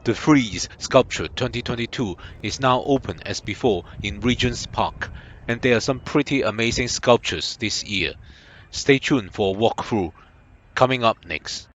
The Frieze Sculpture 2022 is now open as before in Regent's Park, and there are some pretty amazing sculptures this year. Stay tuned for a walkthrough coming up next.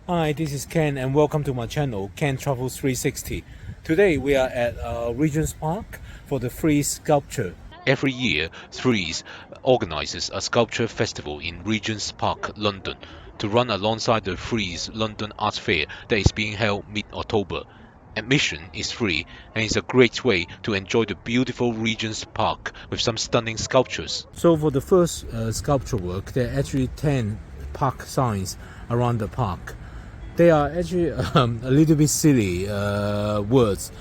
Hi, this is Ken and welcome to my channel, Ken Travels 360. Today we are at Regent's Park for the Frieze Sculpture. Every year, Frieze organises a sculpture festival in Regent's Park, London, to run alongside the Frieze London Art Fair that is being held mid-October. Admission is free and is a great way to enjoy the beautiful Regent's Park with some stunning sculptures. So for the first sculpture work, there are actually 10 park signs around the park. They are actually a little bit silly words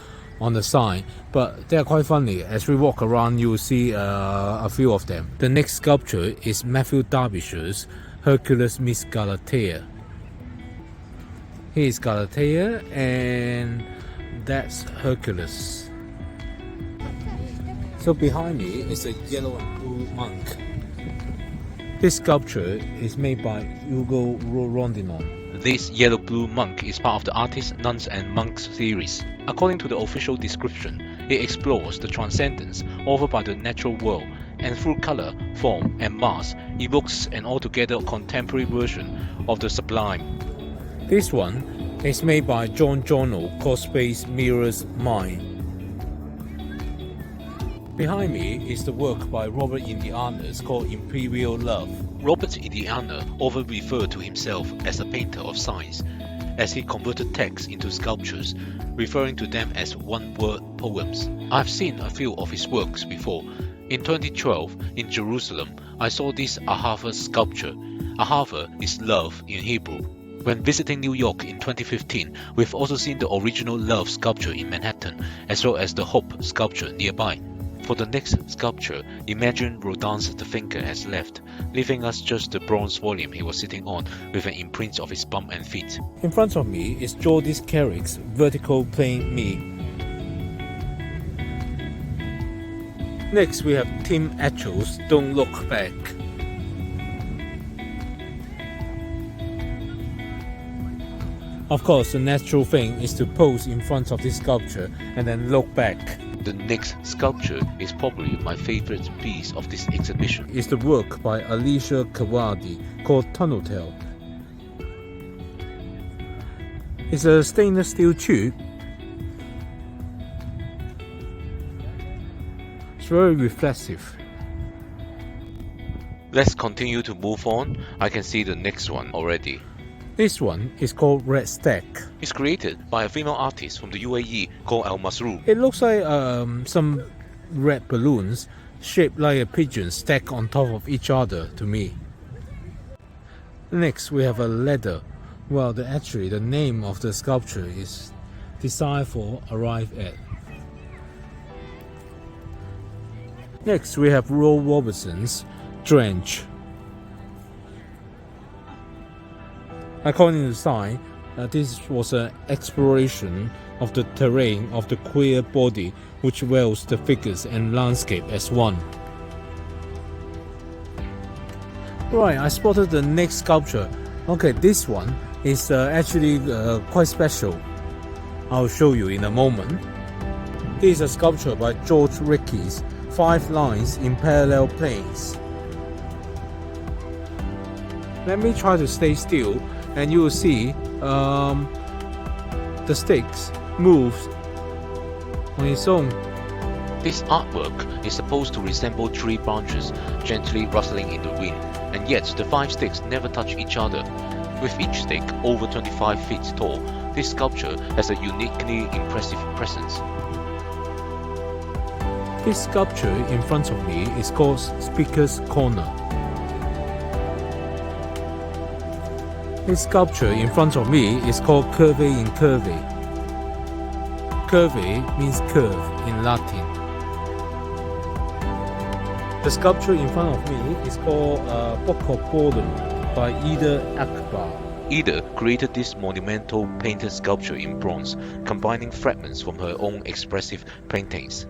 on the sign, but they are quite funny. As we walk around, you will see a few of them. The next sculpture is Matthew Derbyshire's Hercules meets Galatea. Here is Galatea and that's Hercules. So behind me is a yellow and blue monk. This sculpture is made by Ergo Rondinone. This yellow-blue monk is part of the Artists, Nuns and Monks series. According to the official description, it explores the transcendence offered by the natural world and through color, form and mass evokes an altogether contemporary version of the sublime. This one is made by John Jono called Space Mirror's Mind. Behind me is the work by Robert Indiana's called Imperial Love. Robert Indiana often referred to himself as a painter of signs, as he converted texts into sculptures, referring to them as one-word poems. I've seen a few of his works before. In 2012, in Jerusalem, I saw this Ahava sculpture. Ahava is love in Hebrew. When visiting New York in 2015, we've also seen the original Love sculpture in Manhattan, as well as the Hope sculpture nearby. For the next sculpture, imagine Rodin's The Finger has left, leaving us just the bronze volume he was sitting on with an imprint of his bum and feet. In front of me is Jordi Carrick's Vertical Plane Me. Next we have Tim Atchell's Don't Look Back. Of course, the natural thing is to pose in front of this sculpture and then look back. The next sculpture is probably my favorite piece of this exhibition. It's the work by Alicia Kawadi called Tunnel Tale. It's a stainless steel tube. It's very reflexive. Let's continue to move on. I can see the next one already. This one is called Red Stack. It's created by a female artist from the UAE called Al Masroor. It looks like some red balloons shaped like a pigeon stacked on top of each other to me. Next we have a ladder. Well, actually the name of the sculpture is Desire for Arrive At. Next we have Roy Robertson's Drench. According to the sign, this was an exploration of the terrain of the queer body which welds the figures and landscape as one. Right, I spotted the next sculpture. Okay, this one is actually quite special. I'll show you in a moment. This is a sculpture by George Ricky's 5 lines in parallel planes. Let me try to stay still and you will see the sticks moves on its own. This artwork is supposed to resemble tree branches gently rustling in the wind, and yet the 5 sticks never touch each other. With each stick over 25 feet tall, this sculpture has a uniquely impressive presence. This sculpture in front of me is called Speaker's Corner. This sculpture in front of me is called Curvae in Curvae. Curvae means curve in Latin. The sculpture in front of me is called Book of Boredom by Ida Akbar. Ida created this monumental painted sculpture in bronze, combining fragments from her own expressive paintings.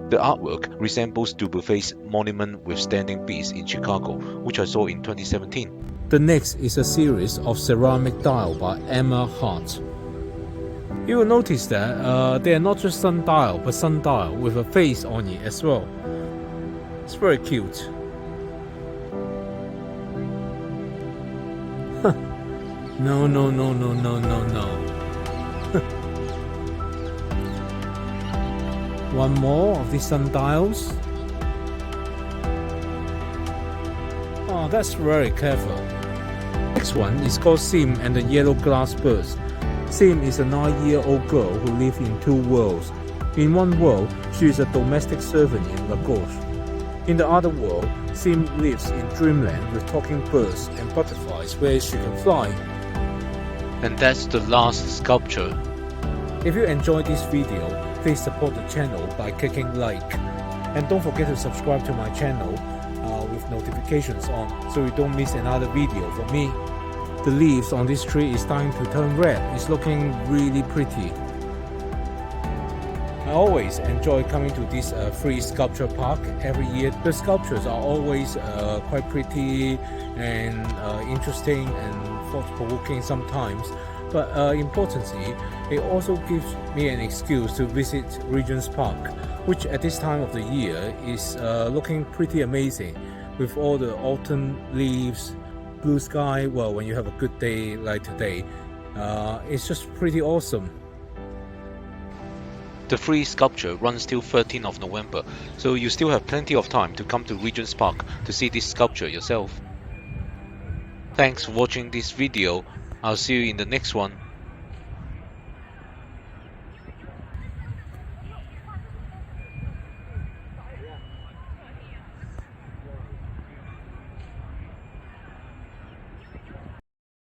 The artwork resembles Dubito's monument with standing beasts in Chicago, which I saw in 2017. The next is a series of ceramic dial by Emma Hart. You will notice that they are not just sundial, but sundial with a face on it as well. It's very cute. No. One more of these sundials. Oh, that's very clever. Next one is called Sim and the Yellow Glass Birds. Sim is a 9-year-old girl who lives in two worlds. In one world, she is a domestic servant in Lagos. In the other world, Sim lives in dreamland with talking birds and butterflies where she can fly. And that's the last sculpture. If you enjoyed this video, please support the channel by clicking like. And don't forget to subscribe to my channel with notifications on so you don't miss another video from me. The leaves on this tree is starting to turn red. It's looking really pretty. I always enjoy coming to this Frieze Sculpture Park every year. The sculptures are always quite pretty and interesting and thought-provoking sometimes. But importantly, it also gives me an excuse to visit Regent's Park, which at this time of the year is looking pretty amazing with all the autumn leaves, blue sky. Well, when you have a good day like today, it's just pretty awesome. The Frieze Sculpture runs till 13th of November, so you still have plenty of time to come to Regent's Park to see this sculpture yourself. Thanks for watching this video. I'll see you in the next one.